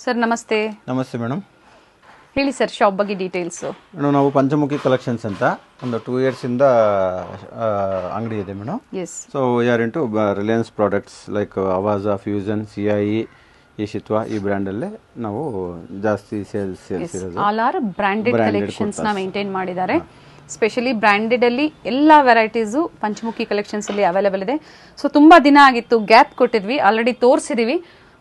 Sir ನಮಸ್ತೆ. ನಮಸ್ತೆ madam. ಹೇಳಿ ಸರ್ ಶಾಪ್ ಬಗ್ಗೆ ಡೀಟೇಲ್ಸ್. ಮೇಡಮ್ ನಾವು ಪಂಚಮುಖಿ ಕಲೆಕ್ಷನ್ಸ್ ಅಂತ ಒಂದು 2 years ಇಂದ ಅಂಗಡಿ ಇದೆ madam. So we are into Reliance products like Avaasa, fusion, CIE, Ishitva ಈ ಬ್ರ್ಯಾಂಡ್ ಅಲ್ಲೇ ನಾವು ಜಾಸ್ತಿ ಸೇಲ್ಸ್ ಇರೋದು. ಆಲ್ ಆರ್ ಬ್ರಾಂಡೆಡ್ ಕಲೆಕ್ಷನ್ಸ್ ನ ಮೇಂಟೈನ್ ಮಾಡಿದ್ದಾರೆ. ಸ್ಪೆಷಲಿ ಬ್ರಾಂಡೆಡ್ ಅಲ್ಲಿ ಎಲ್ಲ ವೆರೈಟೀಸು ಪಂಚಮುಖಿ ಕಲೆಕ್ಷನ್ಸ್ ಅಲ್ಲಿ ಅವೈಲೇಬಲ್ ಇದೆ. ಸೊ ತುಂಬಾ ದಿನ ಆಗಿತ್ತು, ಗ್ಯಾಪ್ ಕೊಟ್ಟಿದ್ವಿ, ಆಲ್ರೆಡಿ ತೋರಿಸಿದೀವಿ.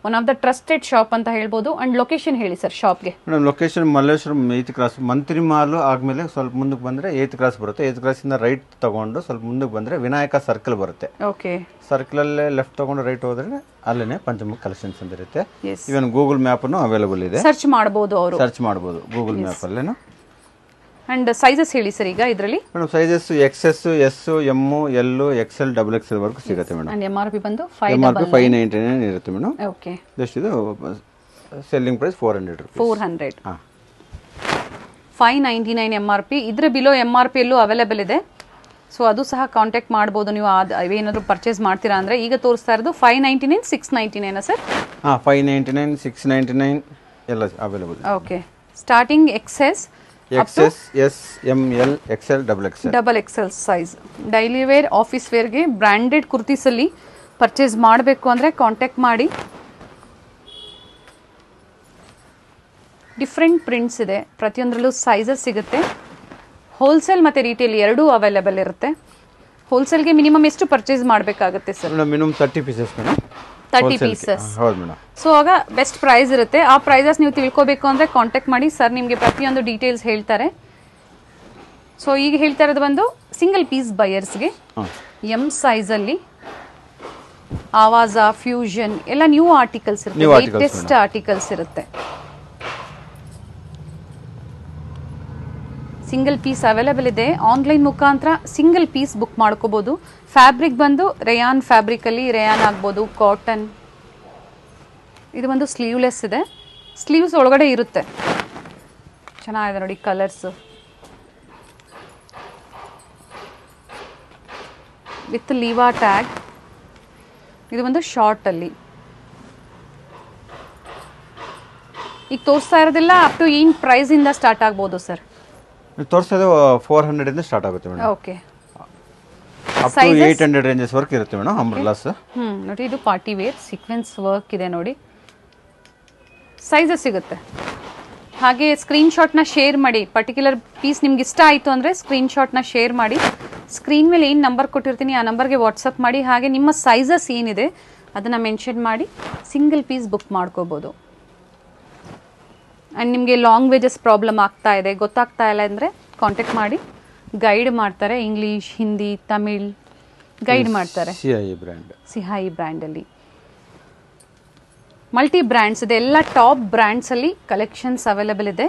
One of the trusted shop ಅಂತ ಹೇಳ್ಬೋದು. ಅಂಡ್ ಲೊಕೇಶನ್ ಹೇಳಿ ಸರ್ ಶಾಪ್ಗೆ. Madam location Malleshwaram 8th cross, Mantri mall ಆದ್ಮೇಲೆ ಸ್ವಲ್ಪ ಮುಂದಕ್ಕೆ ಬಂದ್ರೆ 8th ಕ್ರಾಸ್ ಬರುತ್ತೆ. 8th ಕ್ರಾಸ್ ಇಂದ ರೈಟ್ ತಗೊಂಡು ಸ್ವಲ್ಪ ಮುಂದಕ್ಕೆ ಬಂದ್ರೆ ವಿನಾಯಕ ಸರ್ಕಲ್ ಬರುತ್ತೆ. ಓಕೆ, ಸರ್ಕಲ್ ಅಲ್ಲೇ ಲೆಫ್ಟ್ ತಗೊಂಡು ರೈಟ್ ಹೋದ್ರೆ ಅಲ್ಲೇನೆ ಪಂಚಮುಖಿ ಕಲೆಕ್ಷನ್ಸ್ ಅಂತ ಇರುತ್ತೆ. ಇವನ್ ಗೂಗಲ್ ಮ್ಯಾಪ್ ಅವೈಲೇಬಲ್ ಇದೆ, ಸರ್ಚ್ ಮಾಡಬಹುದು, ಅವರು ಸರ್ಚ್ ಮಾಡಬಹುದು ಗೂಗಲ್ ಮ್ಯಾಪ್ ಅಲ್ಲೇನು. ಅಂಡ್ ಸೈಜಸ್ ಹೇಳಿ ಸರ್ ಈಗ ಇದರಲ್ಲಿ. Madam sizes XS, S, M, L, XL, XXL ವರೆಗೂ ಸಿಗುತ್ತೆ ಮೇಡಮ್. ಅಂಡ್ MRP ಬಂದು MRP 599 ಇರುತ್ತೆ ಮೇಡಮ್. ಓಕೆ, ಜಸ್ಟ್ ಇದು ಸೆಲ್ಲಿಂಗ್ ಪ್ರೈಸ್ 400 ರೂಪಾಯಿ. 400 599 MRP. ಇದ್ರ ಬಿಲೋ MRP ಎಲ್ಲೂ ಅವೈಲೇಬಲ್ ಇದೆ. ಸೊ ಅದು ಸಹ ಕಾಂಟ್ಯಾಕ್ಟ್ ಮಾಡ್ಬೋದು ನೀವು. ಏನಾದ್ರು ಪರ್ಚೇಸ್ ಮಾಡ್ತೀರಾ ಅಂದ್ರೆ. ಈಗ ತೋರಿಸ್ತಾ ಇರೋದು 599, 699 ಸರ್. 599, 699 ಎಲ್ಲ available. Okay, starting XS, S, M, L, XL, XXL size. Daily wear, office ವೇರ್ಗೆ ಬ್ರಾಂಡೆಡ್ ಕುರ್ತೀಸ್ ಅಲ್ಲಿ ಪರ್ಚೇಸ್ ಮಾಡಬೇಕು ಅಂದ್ರೆ ಕಾಂಟ್ಯಾಕ್ಟ್ ಮಾಡಿ. ಡಿಫ್ರೆಂಟ್ ಪ್ರಿಂಟ್ಸ್ ಇದೆ, ಪ್ರತಿಯೊಂದರಲ್ಲೂ ಸೈಜಸ್ ಸಿಗುತ್ತೆ. ಹೋಲ್ಸೇಲ್ ಮತ್ತೆ ರಿಟೇಲ್ ಎರಡೂ ಅವೈಲೇಬಲ್ ಇರುತ್ತೆ. ಹೋಲ್ಸೇಲ್ಗೆ ಮಿನಿಮಮ್ ಎಷ್ಟು ಪರ್ಚೇಸ್ ಮಾಡಬೇಕಾಗುತ್ತೆ sir? Minimum 30 pieces madam. 30 pieces. ಹೌದು ಮೇಡಮ್. ಸೊ ಆಗ ಬೆಸ್ಟ್ ಪ್ರೈಸ್ ಇರುತ್ತೆ. ಆ ಪ್ರೈಸಸ್ ನೀವು ತಿಳ್ಕೋಬೇಕು ಅಂದ್ರೆ ಕಾಂಟ್ಯಾಕ್ಟ್ ಮಾಡಿ, ಸರ್ ನಿಮಗೆ ಪ್ರತಿಯೊಂದು ಡೀಟೇಲ್ಸ್ ಹೇಳ್ತಾರೆ. ಸೊ ಈಗ ಹೇಳ್ತಾ ಇರೋದು ಬಂದು ಸಿಂಗಲ್ ಪೀಸ್ ಬಯರ್ಸ್ಗೆ M ಸೈಜ್ ಅಲ್ಲಿ ಆವಾಜಾ, ಫ್ಯೂಷನ್ ಎಲ್ಲ ನ್ಯೂ ಆರ್ಟಿಕಲ್ಸ್ ಇರುತ್ತೆ, ಲೇಟೆಸ್ಟ್ ಆರ್ಟಿಕಲ್ಸ್ ಇರುತ್ತೆ. ಸಿಂಗಲ್ ಪೀಸ್ ಅವೈಲೇಬಲ್ ಇದೆ. ಆನ್ಲೈನ್ ಮುಖಾಂತರ ಸಿಂಗಲ್ ಪೀಸ್ ಬುಕ್ ಮಾಡ್ಕೋಬಹುದು. ಫ್ಯಾಬ್ರಿಕ್ ಬಂದು ರೇಯಾನ್ ಫ್ಯಾಬ್ರಿಕ್ ಅಲ್ಲಿ ರೇಯಾನ್ ಆಗ್ಬೋದು, ಕಾಟನ್. ಇದು ಒಂದು ಸ್ಲೀವ್ಲೆಸ್ ಇದೆ, ಸ್ಲೀವ್ಸ್ ಒಳಗಡೆ ಇರುತ್ತೆ. ಚೆನ್ನಾಗಿದೆ ನೋಡಿ ಕಲರ್ಸ್ ವಿತ್ ಲೀವಾ ಟ್ಯಾಗ್. ಇದು ಒಂದು ಶಾರ್ಟ್ ಅಲ್ಲಿ. ಈಗ ತೋರಿಸ್ತಾ ಇರೋದಿಲ್ಲ ಅಪ್ ಟು ಏನ್ ಪ್ರೈಸ್ ಇಂದ ಸ್ಟಾರ್ಟ್ ಆಗ್ಬೋದು ಸರ್? ತೋರಿಸೋದು 400 ಇಂದ ಸ್ಟಾರ್ಟ್ ಆಗುತ್ತೆ madam. Okay, up to 800 ranges work ಇರುತ್ತೆ ಮೇಡಮ್. ಅಂಬ್ರೆಲಾಸ್ ನೋಡಿ, ಇದು ಪಾರ್ಟಿ ವೇರ್ ಸೀಕ್ವೆನ್ಸ್ ವರ್ಕ್ ಇದೆ ನೋಡಿ. ಸೈಜಸ್ ಸಿಗುತ್ತೆ. ಹಾಗೆ ಸ್ಕ್ರೀನ್ ಶಾಟ್ನ ಶೇರ್ ಮಾಡಿ. ಪರ್ಟಿಕ್ಯುಲರ್ ಪೀಸ್ ನಿಮ್ಗೆ ಇಷ್ಟ ಆಯಿತು ಅಂದರೆ ಸ್ಕ್ರೀನ್ ಶಾಟ್ನ ಶೇರ್ ಮಾಡಿ. ಸ್ಕ್ರೀನ್ ಮೇಲೆ ಏನು ನಂಬರ್ ಕೊಟ್ಟಿರ್ತೀನಿ ಆ ನಂಬರ್ಗೆ ವಾಟ್ಸಪ್ ಮಾಡಿ. ಹಾಗೆ ನಿಮ್ಮ ಸೈಜಸ್ ಏನಿದೆ ಅದನ್ನು ಮೆನ್ಷನ್ ಮಾಡಿ ಸಿಂಗಲ್ ಪೀಸ್ ಬುಕ್ ಮಾಡ್ಕೋಬೋದು. ಆ್ಯಂಡ್ ನಿಮಗೆ ಲ್ಯಾಂಗ್ವೇಜಸ್ ಪ್ರಾಬ್ಲಮ್ ಆಗ್ತಾ ಇದೆ, ಗೊತ್ತಾಗ್ತಾ ಇಲ್ಲ ಅಂದರೆ ಕಾಂಟ್ಯಾಕ್ಟ್ ಮಾಡಿ, ಗೈಡ್ ಮಾಡ್ತಾರೆ. ಇಂಗ್ಲೀಷ್, ಹಿಂದಿ, ತಮಿಳ್ ಗೈಡ್ ಮಾಡ್ತಾರೆ. ಸಿಹಾಯಿ ಬ್ರ್ಯಾಂಡಲ್ಲಿ ಮಲ್ಟಿ ಬ್ರ್ಯಾಂಡ್ಸ್ ಇದೆ, ಎಲ್ಲ ಟಾಪ್ ಬ್ರ್ಯಾಂಡ್ಸ್ ಅಲ್ಲಿ ಕಲೆಕ್ಷನ್ಸ್ ಅವೈಲೇಬಲ್ ಇದೆ.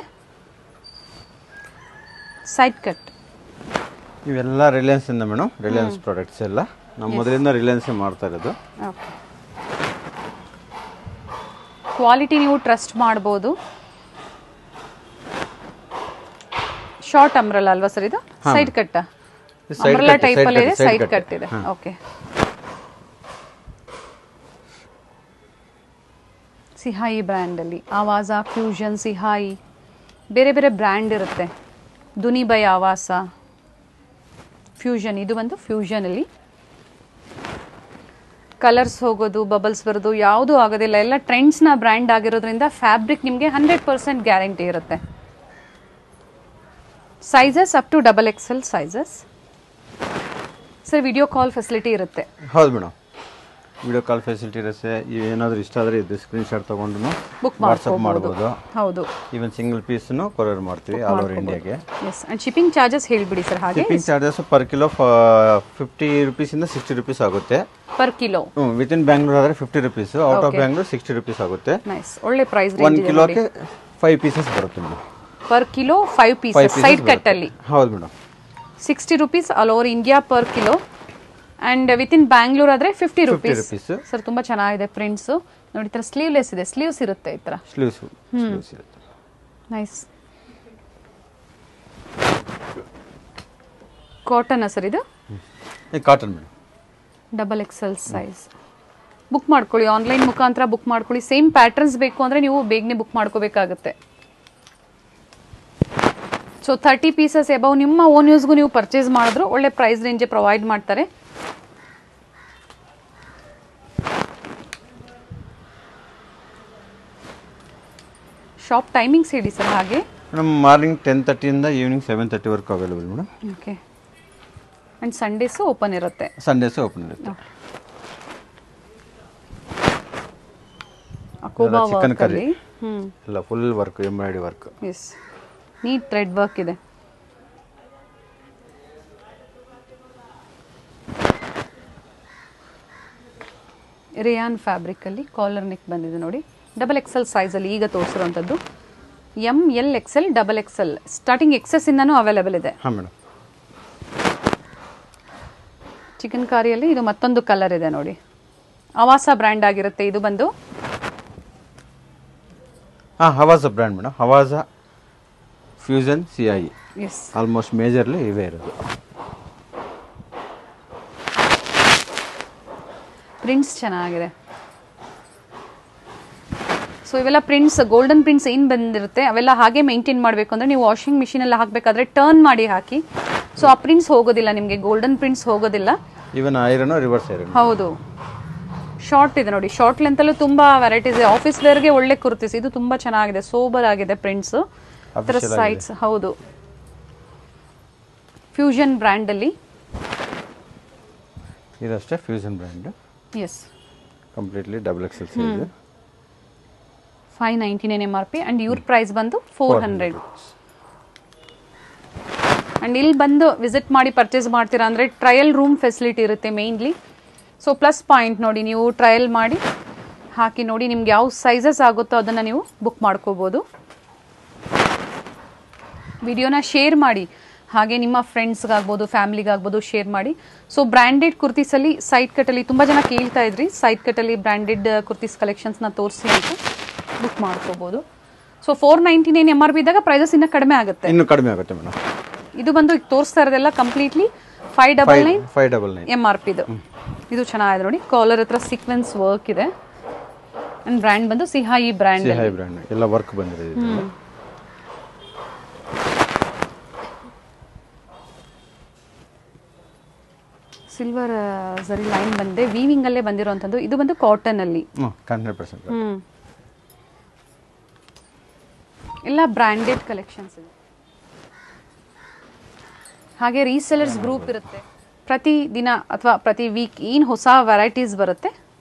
ಸೈಡ್ ಕಟ್ ಇವೆಲ್ಲ ರಿಲಯನ್ಸ್ ಇಂದ ಮೇಡಮ್. ರಿಲಯನ್ಸ್ ಪ್ರಾಡಕ್ಟ್ಸ್ ಎಲ್ಲ ನಮ್ಮ ಮೊದಲಿಂದ ರಿಲಯನ್ಸ್ ಮಾಡ್ತಾ ಇರೋದು. ಕ್ವಾಲಿಟಿ ನೀವು ಟ್ರಸ್ಟ್ ಮಾಡ್ಬೋದು. ಶಾರ್ಟ್ ಅಂಬ್ರೆಲಾ ಅಲ್ವಾ ಸರ್ ಇದು? ಸೈಡ್ ಕಟ್ ಅಂಬ್ರೆಲಾ ಟೈಪ್ ಅಲ್ಲಿ ಇದೆ, ಸೈಡ್ ಕಟ್ ಇದೆ. ಓಕೆ, ಸಿಹಾಯಿ ಬ್ರ್ಯಾಂಡ್ ಅಲ್ಲಿ ಆವಾಜಾ, ಫ್ಯೂಷನ್, ಸಿಹಾಯಿ ಬೇರೆ ಬೇರೆ ಬ್ರ್ಯಾಂಡ್ ಇರುತ್ತೆ. ದುನಿ ಬೈ ಆವಾಸ, ಫ್ಯೂಷನ್. ಇದು ಒಂದು ಫ್ಯೂಷನ್ ಅಲ್ಲಿ ಕಲರ್ಸ್ ಹೋಗೋದು, ಬಬಲ್ಸ್ ಬರೋದು ಯಾವುದೂ ಆಗೋದಿಲ್ಲ. ಎಲ್ಲ ಟ್ರೆಂಡ್ಸ್ನ ಬ್ರ್ಯಾಂಡ್ ಆಗಿರೋದ್ರಿಂದ ಫ್ಯಾಬ್ರಿಕ್ ನಿಮಗೆ 100% ಗ್ಯಾರಂಟಿ ಇರುತ್ತೆ. Sizes up to XXL sizes. Sir video call facility ಇರುತ್ತೆ? ಹೌದು ಮೇಡಮ್, ವಿಡಿಯೋ ಕಾಲ್ ಫೆಸಿಲಿಟಿ ಇರುತ್ತೆ. ಏನಾದರೂ ಇಷ್ಟ ಆದರೆ ಇದು ಸ್ಕ್ರೀನ್ ಶಾಟ್ ತಗೊಂಡು ಬುಕ್ ವಾಟ್ಸಪ್ ಮಾಡ್ಬೋದು. ಹೌದು, ಈವನ್ ಸಿಂಗಲ್ ಪೀಸ್ನು ಕೊರಿಯರ್ ಮಾಡ್ತೀವಿ ಆಲ್ ಓವರ್ ಇಂಡಿಯಾಗೆ. ಎಸ್, ಅಂಡ್ ಶಿಪ್ಪಿಂಗ್ ಚಾರ್ಜಸ್ ಹೇಳ್ಬಿಡಿ ಸರ್. ಹಾಗೆ shipping charges per kilo 50 rupees ಇಂದ 60 ರೂಪೀಸ್ ಆಗುತ್ತೆ per kilo. With in Bangalore ಆದರೆ 50 rupees, out of Bangalore 60 rupees ಆಗುತ್ತೆ. ನೈಸ್, ಒಳ್ಳೆ ಪ್ರೈಸ್. 1 ಕಿಲೋಗೆ 5 ಪೀಸಸ್ ಬರುತ್ತೆ madam. Per kilo 5 pieces side cut ಅಲ್ಲಿ. ಹೌದು madam. 60 rupees all over India per kilo. And with in Bangalore ಆದ್ರೆ 50 rupees. Sir ತುಂಬಾ ಚೆನ್ನಾಗಿದೆ ಪ್ರಿಂಟ್ಸ್ ನೋಡಿ. ಈ ತರ ಸ್ಲೀವ್ಲೆಸ್ ಇದೆ, ಸ್ಲೀವ್ಸ್ ಇರುತ್ತೆ. ಈ ತರ ಸ್ಲೀವ್ಸ್ ಇರುತ್ತೆ. ನೈಸ್. ಕಾಟನ್ ಸರ್ ಇದು? Cotton madam. XXL size. Book ಮಾಡ್ಕೊಳ್ಳಿ, ಆನ್ಲೈನ್ ಮುಖಾಂತರ ಬುಕ್ ಮಾಡ್ಕೊಳ್ಳಿ. ಸೇಮ್ ಪ್ಯಾಟರ್ನ್ಸ್ ಬೇಕು ಅಂದರೆ ನೀವು ಬೇಗನೆ ಬುಕ್ ಮಾಡ್ಕೋಬೇಕಾಗುತ್ತೆ. ಸೊ 30 ಪೀಸಸ್ ಎಬವ್ ನಿಮ್ಮ ಓನ್ ಯೂಸ್ಗೂ ನೀವು ಪರ್ಚೇಸ್ ಮಾಡಿದ್ರು ಒಳ್ಳೆ ಪ್ರೈಸ್ ರೇಂಜೇ ಪ್ರೊವೈಡ್ ಮಾಡ್ತಾರೆ. ಶಾಪ್ ಟೈಮಿಂಗ್ಸ್ ಹೇಳಿ ಸರ್. ಹಾಗೆ ಮೇಡಮ್ ಮಾರ್ನಿಂಗ್ 10:30 ಇಂದ ಈವ್ನಿಂಗ್ 7:30 ವರೆಗೂ available madam. Okay. And Sundays open ಇರುತ್ತೆ. ಸಂಡೇಸು ಓಪನ್ ಇರುತ್ತೆ. ಅಕೋಬಾ ಚಿಕನ್ ಕರಿ ಹ್ಞೂ ಎಲ್ಲ full work, embroidery work. Yes, neat thread work ಇದೆ. ರೇಯಾನ್ ಫ್ಯಾಬ್ರಿಕಲ್ಲಿ ಕಾಲರ್ ನೆಕ್ ಬಂದಿದೆ ನೋಡಿ. XXL ಸೈಜಲ್ಲಿ ಈಗ ತೋರಿಸಿರುವಂಥದ್ದು. ML XL XXL starting XS ಇಂದನೂ ಅವೈಲೇಬಲ್ ಇದೆ. ಹಾಂ ಮೇಡಮ್. ಚಿಕನ್ ಕಾರಿಯಲ್ಲಿ ಇದು ಮತ್ತೊಂದು ಕಲರ್ ಇದೆ ನೋಡಿ. ಅವಾಸ ಬ್ರ್ಯಾಂಡ್ ಆಗಿರುತ್ತೆ ಇದು ಬಂದು. ಹಾಂ, Avaasa brand madam. Avaasa, fusion, CIE yes, almost majorly ಇವೇ ಇರೋದು. ಪ್ರಿಂಟ್ಸ್ ಚೆನ್ನಾಗಿದೆ. ಸೊ ಇವೆಲ್ಲ ಪ್ರಿಂಟ್ಸ್, ಗೋಲ್ಡನ್ ಪ್ರಿಂಟ್ಸ್ ಏನು ಬಂದಿರುತ್ತೆ ಅವೆಲ್ಲ ಹಾಗೆ ಮೇಂಟೈನ್ ಮಾಡಬೇಕು ಅಂದರೆ ನೀವು ವಾಷಿಂಗ್ ಮಿಷಿನಲ್ಲಿ ಹಾಕಬೇಕಾದ್ರೆ ಟರ್ನ್ ಮಾಡಿ ಹಾಕಿ. ಸೊ ಆ ಪ್ರಿಂಟ್ಸ್ ಹೋಗೋದಿಲ್ಲ ನಿಮಗೆ, ಗೋಲ್ಡನ್ ಪ್ರಿಂಟ್ಸ್ ಹೋಗೋದಿಲ್ಲ. Even iron, reverse iron. ಹೌದು. ಶಾರ್ಟ್ ಇದೆ ನೋಡಿ. ಶಾರ್ಟ್ ಲೆಂತಲ್ಲೂ ತುಂಬ ವೆರೈಟೀಸ್ ಇದೆ. ಆಫೀಸ್ ವೇರ್ಗೆ ಒಳ್ಳೆ ಕುರ್ತೀಸ್. ಇದು ತುಂಬ ಚೆನ್ನಾಗಿದೆ, ಸೋಬರ್ ಆಗಿದೆ ಪ್ರಿಂಟ್ಸ್. ಥರ ಸೈಟ್ಸ್. ಹೌದು. ಫ್ಯೂಷನ್ ಬ್ರ್ಯಾಂಡಲ್ಲಿ ಇದಷ್ಟೇ fusion brand. Yes, completely XXL size. 599 MRP and ಇವ್ರ ಪ್ರೈಸ್ ಬಂದು 400. ಆ್ಯಂಡ್ ಇಲ್ಲಿ ಬಂದು ವಿಸಿಟ್ ಮಾಡಿ ಪರ್ಚೇಸ್ ಮಾಡ್ತೀರಾ ಅಂದರೆ ಟ್ರಯಲ್ ರೂಮ್ ಫೆಸಿಲಿಟಿ ಇರುತ್ತೆ ಮೇನ್ಲಿ. ಸೊ ಪ್ಲಸ್ ಪಾಯಿಂಟ್ ನೋಡಿ, ನೀವು ಟ್ರಯಲ್ ಮಾಡಿ ಹಾಕಿ ನೋಡಿ, ನಿಮ್ಗೆ ಯಾವ ಸೈಜಸ್ ಆಗುತ್ತೋ ಅದನ್ನು ನೀವು ಬುಕ್ ಮಾಡ್ಕೋಬೋದು. ವಿಡಿಯೋನ ಶೇರ್ ಮಾಡಿ, ಹಾಗೆ ನಿಮ್ಮ ಫ್ರೆಂಡ್ಸ್ಗಾಗ್ಬೋದು, ಫ್ಯಾಮಿಲಿಗಾಗ್ಬೋದು ಶೇರ್ ಮಾಡಿ. ಸೊ ಬ್ರ್ಯಾಂಡೆಡ್ ಕುರ್ತೀಸಲ್ಲಿ ಸೈಡ್ ಕಟ್ಟಲ್ಲಿ ತುಂಬ ಜನ ಕೇಳ್ತಾ ಇದ್ರಿ, ಸೈಡ್ ಕಟ್ಟಲ್ಲಿ ಬ್ರ್ಯಾಂಡೆಡ್ ಕುರ್ತೀಸ್ ಕಲೆಕ್ಷನ್ಸ್ನ ತೋರಿಸಿ ಅಂತ ಬುಕ್ ಮಾಡ್ಕೋಬೋದು. ಸೊ 499 MRP ಇದ್ದಾಗ ಪ್ರೈಸಸ್ ಇನ್ನೂ ಕಡಿಮೆ ಆಗುತ್ತೆ. ಇನ್ನೂ ಕಡಿಮೆ ಆಗುತ್ತೆ ಮೇಡಮ್. ಇದು ಬಂದು ಈಗ ತೋರಿಸ್ತಾ ಇರೋದೆಲ್ಲ ಕಂಪ್ಲೀಟ್ಲಿ 599 MRP ಇದು. ಇದು ಚೆನ್ನಾಗಿದೆ ನೋಡಿ. ಕಾಲರ್ ಹತ್ರ ಸೀಕ್ವೆನ್ಸ್ ವರ್ಕ್ ಇದೆ. ಅಂಡ್ ಬ್ರ್ಯಾಂಡ್ ಬಂದು ಸಿಹಾಯಿ ಬ್ರ್ಯಾಂಡ್. ಸಿಹಾಯಿ ಬ್ರ್ಯಾಂಡ್ ಎಲ್ಲ ವರ್ಕ್ ಬಂದಿದೆ. ಸಿಲ್ವರ್ ಜರಿ ಲೈನ್ ಬಂದೆ, ವೀವಿಂಗ್ ಅಲ್ಲೇ ಬಂದಿರುವಂತದ್ದು. ಇದು ಬಂದು ಕಾಟನ್ ಅಲ್ಲಿ 100%. ಎಲ್ಲ ಬ್ರ್ಯಾಂಡೆಡ್ ಕಲೆಕ್ಷನ್ಸ್ ಇದೆ. ಹಾಗೆ ರೀಸೆಲರ್ಸ್ ಗ್ರೂಪ್ ಇರುತ್ತೆ. ಪ್ರತಿ ದಿನ ಅಥವಾ ಪ್ರತಿ ವೀಕ್ ಏನು ಹೊಸ ವೆರೈಟೀಸ್ ಬರುತ್ತೆ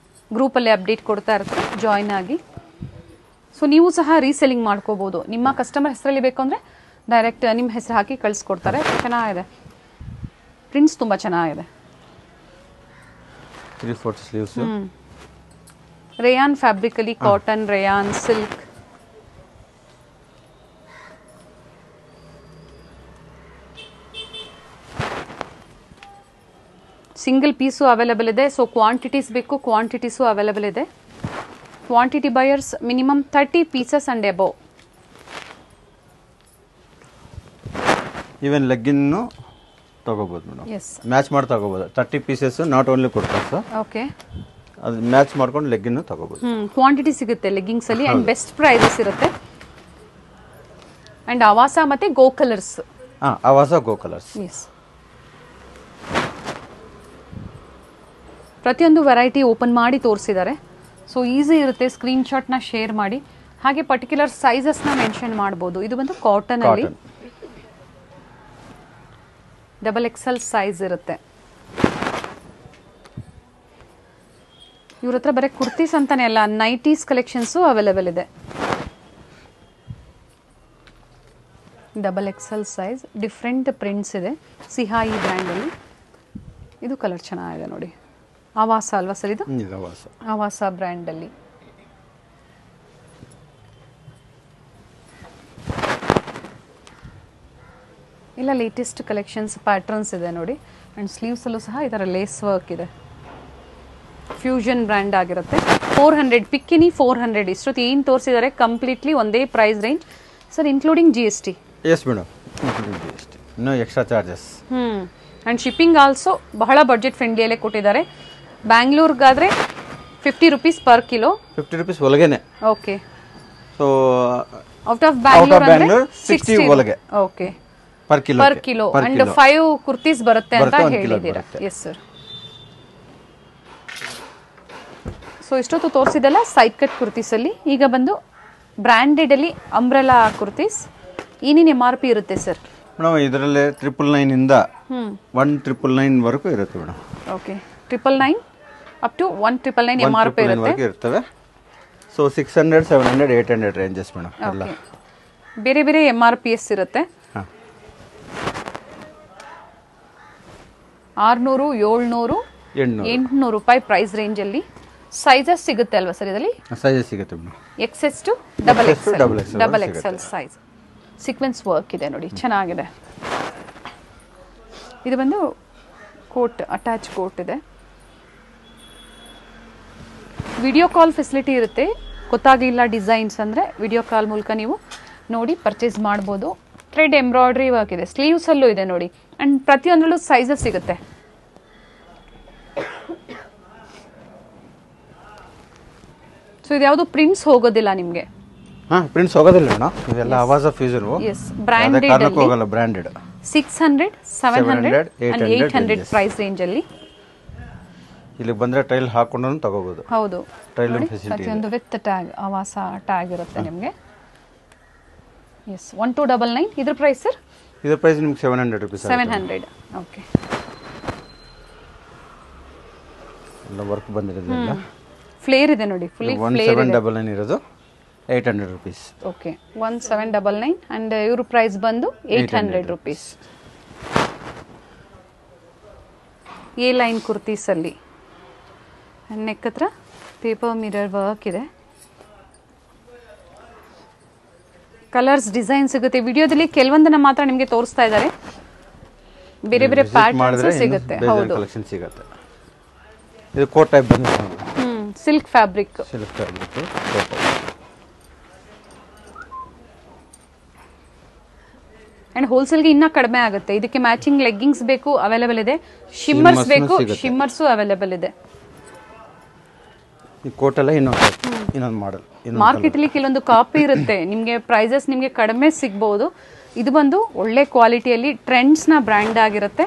ಗ್ರೂಪಲ್ಲಿ ಅಪ್ಡೇಟ್ ಕೊಡ್ತಾ ಇರ್ತಾರೆ, ಜಾಯ್ನ್ ಆಗಿ. ಸೊ ನೀವು ಸಹ ರೀಸೆಲ್ಲಿಂಗ್ ಮಾಡ್ಕೋಬೋದು. ನಿಮ್ಮ ಕಸ್ಟಮರ್ ಹೆಸರಲ್ಲಿ ಬೇಕು ಅಂದರೆ ಡೈರೆಕ್ಟ್ ನಿಮ್ಮ ಹೆಸರು ಹಾಕಿ ಕಳಿಸ್ಕೊಡ್ತಾರೆ. ಚೆನ್ನಾಗಿದೆ, ಪ್ರಿಂಟ್ಸ್ ತುಂಬ ಚೆನ್ನಾಗಿದೆ. 3/4 ಸ್ಲೀವ್ಸ್. ರೇಯಾನ್ ಫ್ಯಾಬ್ರಿಕಲ್ಲಿ cotton, rayon silk. Single piece available ಇದೆ. ಸೊ ಕ್ವಾಂಟಿಟೀಸ್ ಬೇಕು, ಕ್ವಾಂಟಿಟೀಸು ಅವೈಲೇಬಲ್ ಇದೆ. Quantity buyers minimum 30 pieces and above. Even ಲೆಗ್ಗಿನ್ನು ತಗೋಬೋದು ಮೇಡಮ್. ಮ್ಯಾಚ್ ಮಾಡಿ ತಗೋಬೋದು. 30 ಪೀಸಸ್ ನಾಟ್ ಓನ್ಲಿ ಕೊಡ್ತಾರೆ ಸರ್. ಓಕೆ, ಅದು ಮ್ಯಾಚ್ ಮಾಡ್ಕೊಂಡು ಲೆಗ್ಗಿನ್ನು ತಗೋಬೋದು. ಕ್ವಾಂಟಿಟಿ ಸಿಗುತ್ತೆ ಲೆಗ್ಗಿಂಗ್ಸ್ ಅಲ್ಲಿ ಅಂಡ್ ಬೆಸ್ಟ್ ಪ್ರೈಸಸ್ ಇರುತ್ತೆ. ಅಂಡ್ ಆವಾಸ ಮತ್ತೆ go colors. Avaasa go colors. Yes, ಪ್ರತಿಯೊಂದು ವೆರೈಟಿ ಓಪನ್ ಮಾಡಿ ತೋರಿಸಿದ್ದಾರೆ. ಸೊ ಈಸಿ ಇರುತ್ತೆ, ಸ್ಕ್ರೀನ್ಶಾಟ್ನ ಶೇರ್ ಮಾಡಿ. ಹಾಗೆ ಪರ್ಟಿಕ್ಯುಲರ್ ಸೈಜಸ್ನ ಮೆನ್ಷನ್ ಮಾಡ್ಬೋದು. ಇದು ಬಂದು ಕಾಟನ್ ಅಲ್ಲಿ XXL ಸೈಜ್ ಇರುತ್ತೆ. ಇವ್ರ ಹತ್ರ ಬರೀ ಕುರ್ತೀಸ್ ಅಂತಾನೆ ಅಲ್ಲ, ನೈಟೀಸ್ ಕಲೆಕ್ಷನ್ಸು ಅವೈಲೇಬಲ್ ಇದೆ. XXL ಸೈಜ್, ಡಿಫ್ರೆಂಟ್ ಪ್ರಿಂಟ್ಸ್ ಇದೆ. ಸಿಹಾಯಿ ಬ್ರ್ಯಾಂಡಲ್ಲಿ. ಇದು ಕಲರ್ ಚೆನ್ನಾಗಿದೆ ನೋಡಿ. ಆವಾಸ ಅಲ್ವಾ ಸರ್ ಇದು? ಆವಾಸ ಬ್ರ್ಯಾಂಡಲ್ಲಿ. ಇಲ್ಲ ಲೇಟೆಸ್ಟ್ ಕಲೆಕ್ಷನ್ಸ್ ಪ್ಯಾಟ್ರನ್ಸ್ ಇದೆ ನೋಡಿ. ಆ್ಯಂಡ್ ಸ್ಲೀವ್ಸಲ್ಲೂ ಸಹ ಈ ಥರ ಲೇಸ್ ವರ್ಕ್ ಇದೆ. ಫ್ಯೂಷನ್ ಬ್ರ್ಯಾಂಡ್ ಆಗಿರುತ್ತೆ. 400 ಪಿಕ್ಕಿನಿ 400. ಇಷ್ಟೊತ್ತು ಏನು ತೋರಿಸಿದ್ದಾರೆ ಕಂಪ್ಲೀಟ್ಲಿ ಒಂದೇ price range sir, including GST. Yes madam, including GST. No extra charges. And shipping also ಬಹಳ ಬಡ್ಜೆಟ್ ಫ್ರೆಂಡ್ಲಿಯಲ್ಲೇ ಕೊಟ್ಟಿದ್ದಾರೆ. ಬ್ಯಾಂಗ್ಳೂರ್ಗಾದರೆ 50 rupees per kilo. 50 rupees ಒಳಗೇನೆ. Okay. So out of Bangalore 60 ಒಳಗೆ. Okay. per kilo and 5 kurtis ಬರುತ್ತೆ ಅಂತ ಹೇಳಿದ್ದೀರಾ. Yes sir. ಸೊ ಇಷ್ಟೊತ್ತು ತೋರಿಸಿದೆಲ್ಲ side cut kurtis ಅಲ್ಲಿ, ಈಗ ಬಂದು ಬ್ರಾಂಡೆಡ್ ಅಲ್ಲಿ ಅಂಬ್ರೆಲಾ ಕುರ್ತೀಸ್. ಏನೇನು MRP ಇರುತ್ತೆ ಸರ್? ಮೇಡಮ್ ಇದರಲ್ಲಿ 999 ಇಂದ 1999 ವರೆಗೂ ಇರುತ್ತೆ madam. Okay. 999 up to 1999 MRP ಇರ್ತವೆ. ಸೊ 600 700 800 ರೇಂಜಸ್ ಮೇಡಮ್ ಎಲ್ಲ. ಬೇರೆ ಬೇರೆ MRPs ಇರುತ್ತೆ. 600 700 800 ರೂಪಾಯಿ ಪ್ರೈಸ್ ರೇಂಜ್ ಅಲ್ಲಿ ಸೈಜಸ್ ಸಿಗುತ್ತೆ ಅಲ್ವಾ ಸರ್ ಇದರಲ್ಲಿ? ಸೈಜಸ್ ಸಿಗುತ್ತೆ madam. XS to double XL size. Sequence work ಇದೆ ನೋಡಿ, ಚೆನ್ನಾಗಿದೆ. ಇದು ಬಂದು ಕೋಟ್, ಅಟ್ಯಾಚ್ ಕೋಟ್ ಇದೆ. ವಿಡಿಯೋ ಕಾಲ್ ಫೆಸಿಲಿಟಿ ಇರುತ್ತೆ. ಗೊತ್ತಾಗಿಲ್ಲ ಡಿಸೈನ್ಸ್ ಅಂದರೆ ವಿಡಿಯೋ ಕಾಲ್ ಮೂಲಕ ನೀವು ನೋಡಿ ಪರ್ಚೇಸ್ ಮಾಡ್ಬೋದು. ಥ್ರೆಡ್ ಎಂಬ್ರಾಯ್ಡ್ರಿ ವರ್ಕ್ ಇದೆ, ಸ್ಲೀವ್ಸಲ್ಲೂ ಇದೆ ನೋಡಿ. ಆ್ಯಂಡ್ ಪ್ರತಿಯೊಂದರಲ್ಲೂ ಸೈಜಸ್ ಸಿಗುತ್ತೆ. ಸೊ ಇದು ಯಾವುದು ಪ್ರಿಂಟ್ಸ್ ಹೋಗೋದಿಲ್ಲ ನಿಮಗೆ? ಪ್ರಿಂಟ್ಸ್ ಹೋಗೋದಿಲ್ಲ ಮೇಡಮ್. ಇವೆಲ್ಲ ಆವಾಜ್ ಆಫ್ ಯೂಸರ್. ಎಸ್, ಬ್ರಾಂಡೆಡ್ ಹೋಗಲ್ಲ. ಬ್ರಾಂಡೆಡ್ 600 700 and 800 ಪ್ರೈಸ್ ರೇಂಜ್ ಅಲ್ಲಿ. ಇಲ್ಲಿ ಬಂದ್ರೆ ಟ್ರೈಲ್ ಹಾಕೊಂಡು ತಗೋಬಹುದು. ಹೌದು, ಟ್ರೈಲ್ ಫೆಸಿಲಿಟಿ ಪ್ರತಿಯೊಂದು ವಿತ್ ಟ್ಯಾಗ್, ಆವಾಸ ಟ್ಯಾಗ್ ಇರುತ್ತೆ ನಿಮಗೆ. ಎಸ್, 1299. ಇದ್ರ ಪ್ರೈಸ್ ಸರ್? ಇದ್ರ ಪ್ರೈಸ್ ನಿಮಗೆ 700 rupees. 700. ಓಕೆ. ಎಲ್ಲ ವರ್ಕ್ ಬಂದಿರೋದಿಲ್ಲ. ಫ್ಲೇರ್ ಇದೆ ನೋಡಿ, ಫುಲ್ಲಿ ಫ್ಲೇರ್ ಇದೆ. 1799 ಇರೋದು 800 rupees. ಓಕೆ, 1799 ಅಂಡ್ ಇವ್ರ ಪ್ರೈಸ್ ಬಂದು 800 rupees. ಎ ಲೈನ್ ಕುರ್ತೀಸ್ ಅಲ್ಲಿ ನೆಕ್ ಹತ್ರ ಪೇಪರ್ ಮಿರರ್ ವರ್ಕ್ ಇದೆ. ಕಲರ್ಸ್ ಡಿಸೈನ್ ಸಿಗುತ್ತೆ. ವಿಡಿಯೋದಲ್ಲಿ ಕೆಲವೊಂದನ್ನ ಮಾತ್ರ ನಿಮಗೆ ತೋರಿಸ್ತಾ ಇದ್ದಾರೆ. ಬೇರೆ ಬೇರೆ ಪ್ಯಾಟರ್ನ್ಸ್ ಸಿಗುತ್ತೆ. ಹೌದು, ಕಲೆಕ್ಷನ್ ಸಿಗುತ್ತೆ. ಇದು ಕೋಟ್ ಟೈಪ್ ಬಂದಿದೆ. Silk fabric. ಅಂಡ್ ಹೋಲ್ಸೇಲ್ಗೆ ಇನ್ನೂ ಕಡಿಮೆ ಆಗುತ್ತೆ. ಇದಕ್ಕೆ ಮ್ಯಾಚಿಂಗ್ ಲೆಗ್ಗಿಂಗ್ಸ್ ಬೇಕು, ಅವೈಲೇಬಲ್ ಇದೆ. ಶಿಮ್ಮರ್ಸ್ ಬೇಕು, ಶಿಮ್ಮರ್ಸು ಅವೈಲೇಬಲ್ ಇದೆ. ಈ ಕೋಟ್ ಎಲ್ಲ ಇನ್ನೊಂದು ಮಾಡಲ್. ಮಾರ್ಕೆಟಲ್ಲಿ ಕೆಲವೊಂದು ಕಾಪಿ ಇರುತ್ತೆ, ನಿಮಗೆ ಪ್ರೈಸಸ್ ನಿಮಗೆ ಕಡಿಮೆ ಸಿಗ್ಬೋದು. ಇದು ಬಂದು ಒಳ್ಳೆ ಕ್ವಾಲಿಟಿಯಲ್ಲಿ ಟ್ರೆಂಡ್ಸ್ನ ಬ್ರ್ಯಾಂಡ್ ಆಗಿರುತ್ತೆ.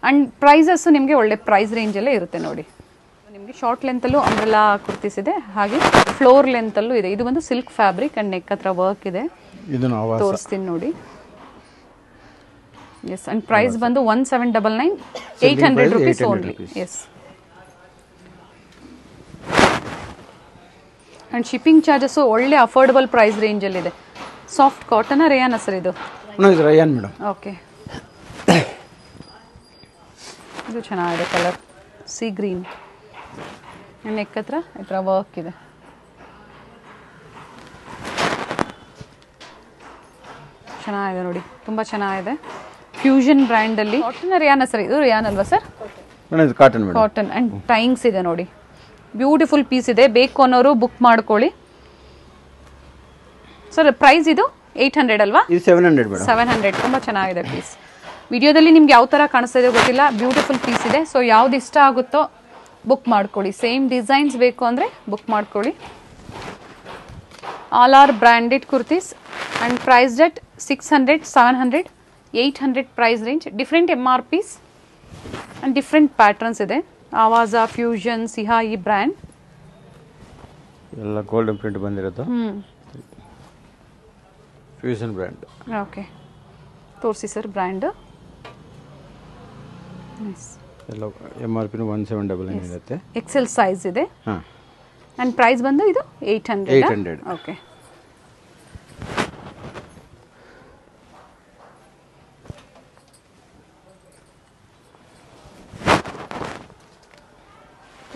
ಅಂಡ್ ಪ್ರೈಸಸ್ ನಿಮಗೆ ಒಳ್ಳೆ ಪ್ರೈಸ್ ರೇಂಜಲ್ಲೇ ಇರುತ್ತೆ ನೋಡಿ. ನಿಮಗೆ ಶಾರ್ಟ್ ಲೆಂತಲ್ಲೂ ಅಂಬ್ರೆಲಾ ಕುರ್ತೀಸ್ ಇದೆ, ಹಾಗೆ ಫ್ಲೋರ್ ಲೆಂತಲ್ಲೂ ಇದೆ. ಇದು ಬಂದು ಸಿಲ್ಕ್ ಫ್ಯಾಬ್ರಿಕ್ ಅಂಡ್ ನೆಕ್ ಹತ್ರ ವರ್ಕ್ ಇದೆ. ತೋರಿಸ್ತೀನಿ ನೋಡಿ. ಎಸ್, ಅಂಡ್ ಪ್ರೈಸ್ ಬಂದು 1799, 800 rupees only. Yes, and shipping charges ಒಳ್ಳೆ ಅಫೋರ್ಡಬಲ್ ಪ್ರೈಸ್ ರೇಂಜ್ ಅಲ್ಲಿ ಇದೆ. ಸಾಫ್ಟ್ ಕಾಟನ್ ರೇಯಾನ್ ಸರ್ ಇದು? Rayon madam. ಓಕೆ, ಇದು ಚೆನ್ನಾಗಿದೆ ಕಲರ್, ಸಿ ಗ್ರೀನ್. ನೆಕ್ ಹತ್ರ ಈ ಥರ ವರ್ಕ್ ಇದೆ. ಚೆನ್ನಾಗಿದೆ ನೋಡಿ, ತುಂಬ ಚೆನ್ನಾಗಿದೆ. ಫ್ಯೂಷನ್ ಬ್ರ್ಯಾಂಡ್ ಅಲ್ಲಿ ಕಾಟನ್ ರೇಯಾನ್ ಸರ್ ಇದು? ರೇಯಾನ್ ಅಲ್ವಾ ಸರ್? ಕಾಟನ್ ಕಾಟನ್ ಅಂಡ್ ಟೈಂಗ್ಸ್ ಇದೆ ನೋಡಿ. ಬ್ಯೂಟಿಫುಲ್ ಪೀಸ್ ಇದೆ, ಬೇಕು ಅನ್ನೋರು ಬುಕ್ ಮಾಡ್ಕೊಳ್ಳಿ. ಸರ್ ಪ್ರೈಸ್ ಇದು 800 ಅಲ್ವಾ? 700. ತುಂಬ ಚೆನ್ನಾಗಿದೆ ಪೀಸ್. ವಿಡಿಯೋದಲ್ಲಿ ನಿಮ್ಗೆ ಯಾವ ಥರ ಕಾಣಿಸ್ತಾ ಇದೆ ಗೊತ್ತಿಲ್ಲ, ಬ್ಯೂಟಿಫುಲ್ ಪೀಸ್ ಇದೆ. ಸೊ ಯಾವ್ದು ಇಷ್ಟ ಆಗುತ್ತೋ ಬುಕ್ ಮಾಡ್ಕೊಳ್ಳಿ. ಸೇಮ್ ಡಿಸೈನ್ಸ್ ಬೇಕು ಅಂದರೆ ಬುಕ್ ಮಾಡ್ಕೊಳ್ಳಿ. All are branded kurtis and price at 600 700 800 price range. Different MRPs and different patterns ಇದೆ. ಆವಾಜ, ಫ್ಯೂಷನ್, ಸಿಹಾಯಿ ಬ್ರ್ಯಾಂಡ್ ಎಲ್ಲ ಗೋಲ್ಡನ್ ಪ್ರಿಂಟ್ ಬಂದಿರೋದು. Fusion brand. ಓಕೆ, ತೋರಿಸಿ ಸರ್ ಬ್ರ್ಯಾಂಡ್. ಎಲ್ಲ MRP 1799 ಇರುತ್ತೆ. XL ಸೈಜ್ ಇದೆ. ಅಂಡ್ ಪ್ರೈಸ್ ಬಂದು ಇದು 800. ಓಕೆ,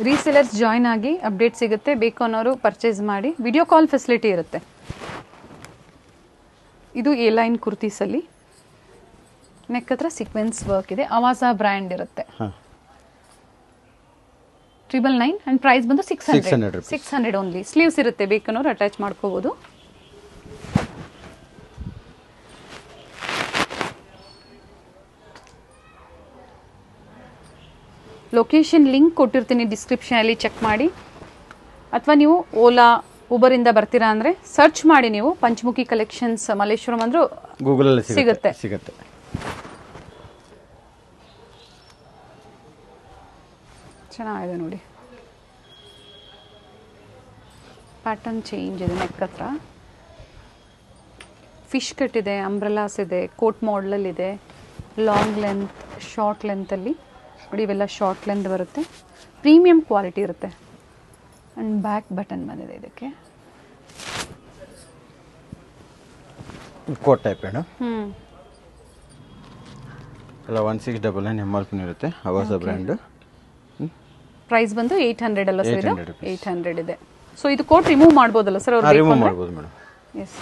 ರೀಸೆಲರ್ಸ್ ಜಾಯ್ನ್ ಆಗಿ ಅಪ್ಡೇಟ್ ಸಿಗುತ್ತೆ. ಬೇಕು ಅನ್ನೋರು ಪರ್ಚೇಸ್ ಮಾಡಿ. ವಿಡಿಯೋ ಕಾಲ್ ಫೆಸಿಲಿಟಿ ಇರುತ್ತೆ. ಇದು ಎ ಲೈನ್ ಕುರ್ತೀಸಲ್ಲಿ ನೆಕ್ ಹತ್ರ ಸೀಕ್ವೆನ್ಸ್ ವರ್ಕ್ ಇದೆ. ಆವಾಸ ಬ್ರ್ಯಾಂಡ್ ಇರುತ್ತೆ. 999 ಅಂಡ್ ಪ್ರೈಸ್ ಬಂದು 600 ಓನ್ಲಿ. ಸ್ಲೀವ್ಸ್ ಇರುತ್ತೆ, ಬೇಕನ್ನೋರು ಅಟ್ಯಾಚ್ ಮಾಡ್ಕೋಬಹುದು. ಲೊಕೇಶನ್ ಲಿಂಕ್ ಕೊಟ್ಟಿರ್ತೀನಿ ಡಿಸ್ಕ್ರಿಪ್ಷನಲ್ಲಿ, ಚೆಕ್ ಮಾಡಿ. ಅಥವಾ ನೀವು ಓಲಾ ಉಬರಿಂದ ಬರ್ತೀರಾ ಅಂದರೆ ಸರ್ಚ್ ಮಾಡಿ ನೀವು ಪಂಚಮುಖಿ ಕಲೆಕ್ಷನ್ಸ್ ಮಲ್ಲೇಶ್ವರಂ ಅಂದ್ರೂ ಗೂಗಲಲ್ಲಿ ಸಿಗುತ್ತೆ. ಚೆನ್ನಾಗಿದೆ ನೋಡಿ, ಪ್ಯಾಟರ್ನ್ ಚೇಂಜ್ ಇದೆ. ನೆಕ್ ಹತ್ರ ಫಿಶ್ ಕಟ್ ಇದೆ, ಅಂಬ್ರೆಲಾಸ್ ಇದೆ, ಕೋಟ್ ಮಾಡಲಲ್ಲಿ ಇದೆ, ಲಾಂಗ್ ಲೆಂತ್, ಶಾರ್ಟ್ ಲೆಂತಲ್ಲಿ ನೋಡಿ. ಇವೆಲ್ಲ ಶಾರ್ಟ್ ಲೆಂತ್ ಬರುತ್ತೆ, ಪ್ರೀಮಿಯಂ ಕ್ವಾಲಿಟಿ ಇರುತ್ತೆ. ಆ್ಯಂಡ್ ಬ್ಯಾಕ್ ಬಟನ್ ಬಂದಿದೆ ಇದಕ್ಕೆ. ಕೋಟ್ ಟೈಪ್ ಏನು ಎಲ್ಲ 1699 MRP ಇರುತ್ತೆ. ಅವಾಸ ಬ್ರ್ಯಾಂಡ್. ಪ್ರೈಸ್ ಬಂದು 800 ಅಲ್ಲ ಸರ್? ಇದು 800 ಇದೆ. ಸೊ ಇದು ಕೋಟ್ ರಿಮೂವ್ ಮಾಡ್ಬೋದಲ್ಲ ಸರ್ ಅವ್ರು? ರಿಮೂವ್ ಮಾಡ್ಬೋದು madam. Yes.